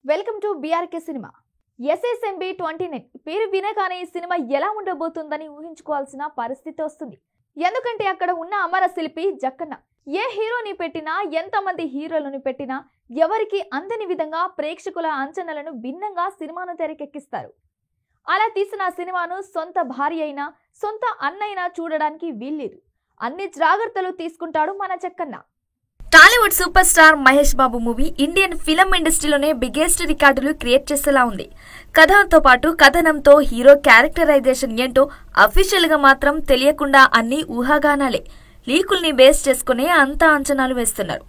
Welcome to BRK cinema. SSMB 29 పేరు వినగానే ఈ సినిమా ఎలా ఉండబోతుందని ఊహించుకోవాల్సిన పరిస్థితి వస్తుంది. ఎందుకంటే అక్కడ ఉన్న అమర శిల్పి జక్కన్న. ఏ హీరోని పెట్టినా, ఎంతమంది హీరోలను పెట్టినా ఎవరికి అందని విధంగా ప్రేక్షకుల అంచనాలను భిన్నంగా సినిమాను తెరకెక్కిస్తారు. అలా తీసిన సినిమాను సొంత భార్య అయినా, సొంత అన్నైనా చూడడానికి వీల్లేదు. అన్ని జాగ్రత్తలు తీసుకుంటాడు మన Jakkanna. Tollywood super star Mahesh Babu movie Indian film ఇండస్ట్రీలోనే biggest రికార్డులు క్రియేట్ చేసేలా ఉంది. కథతో పాటు కథనంతో హీరో క్యారెక్టరైజేషన్ ఏంటో అఫీషియల్ గా మాత్రం తెలియకుండా అన్ని ఊహాగానాలే. లీకుల్ని బేస్ చేసుకునే అంత అంచనాలు వేస్తున్నారు.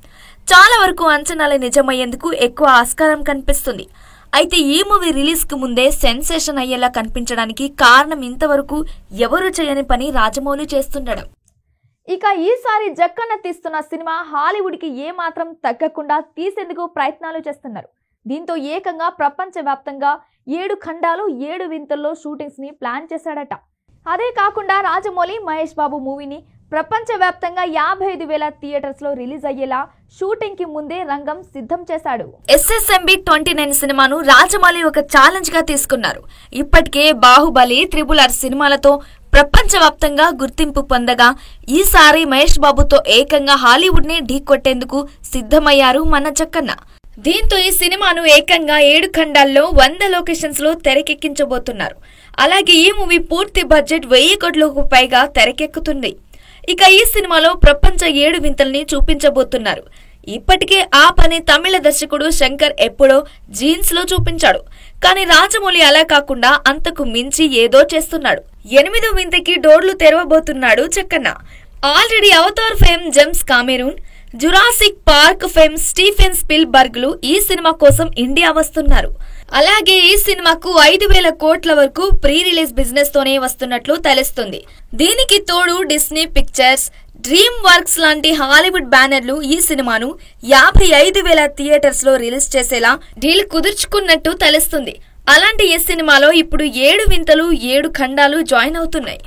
చాలా వరకు అంచనాలు నిజమయ్యేందుకు ఎక్కువ ఆస్కారం కనిపిస్తుంది. అయితే ఈ మూవీ రిలీజ్ కు ముందే సెన్సేషన్ అయ్యేలా కనిపించడానికి కారణం ఇంతవరకు ఎవరు చేయని పని రాజమౌళి చేస్తుండడం. ఇక ఈసారి జక్కన్న తీస్తున్న సినిమా హాలీవుడ్ కి ఏమాత్రం తగ్గకుండా తీసేందుకు ప్రయత్నాలు చేస్తున్నారు. దీంతో ఏకంగా ప్రపంచవ్యాప్తంగా 7 ఖండాలు 7 వింతల్లో షూటింగ్స్ ని ప్లాన్ చేశాడట. అదే కాకుండా రాజమౌళి మహేష్ బాబు మూవీని ప్రపంచవ్యాప్తంగా 55,000 థియేటర్స్ లో రిలీజ్ అయ్యేలా షూటింగ్ కి ముందే రంగం సిద్ధం చేశాడు. SSMB 29 సినిమాను రాజమౌళి ఒక ఛాలెంజ్ గా తీసుకున్నారు. ఇప్పటికే బాహుబలి, RRR సినిమాలతో ప్రపంచవ్యాప్తంగా గుర్తింపు పొందగా ఈసారి మహేష్ బాబుతో ఏకంగా హాలీవుడ్ ని ఢీకొట్టేందుకు సిద్ధమయ్యారు మన జక్కన్న. దీంతో ఈ సినిమాను ఏకంగా 7 ఖండాల్లో 100 లొకేషన్స్ లో తెరకెక్కించబోతున్నారు. అలాగే ఈ మూవీ పూర్తి బడ్జెట్ 1000 కోట్లకు పైగా తెరకెక్కుతుంది. ఇక ఈ సినిమాలో ప్రపంచ 7 వింతల్ని చూపించబోతున్నారు. ఇప్పటికే ఆ పని తమిళ దర్శకుడు శంకర్ ఎప్పుడో జీన్స్ లో చూపించాడు. కానీ రాజమౌళి అలా కాకుండా అంతకు మించి ఏదో చేస్తున్నాడు. 8వ వింతకి డోర్లు తెరవబోతున్నాడు Jakkanna. Already Avatar fame James Cameron, Jurassic Park fame Steven Spielberg లు ఈ సినిమా కోసం ఇండియా వస్తున్నారు. అలాగే ఈ సినిమాకు 5,000 కోట్ల వరకు ప్రీ రిలీజ్ బిజినెస్ తోనే వస్తున్నట్లు తెలుస్తుంది. దీనికి తోడు డిస్నీ పిక్చర్స్, డ్రీమ్ వర్క్స్ లాంటి హాలీవుడ్ బ్యానర్లు ఈ సినిమాను 55,000 థియేటర్స్ లో రిలీజ్ చేసేలా డీల్ కుదుర్చుకున్నట్టు తెలుస్తుంది. అలాంటి ఈ సినిమాలో ఇప్పుడు 7 వింతలు 7 ఖండాలు జాయిన్ అవుతున్నాయి.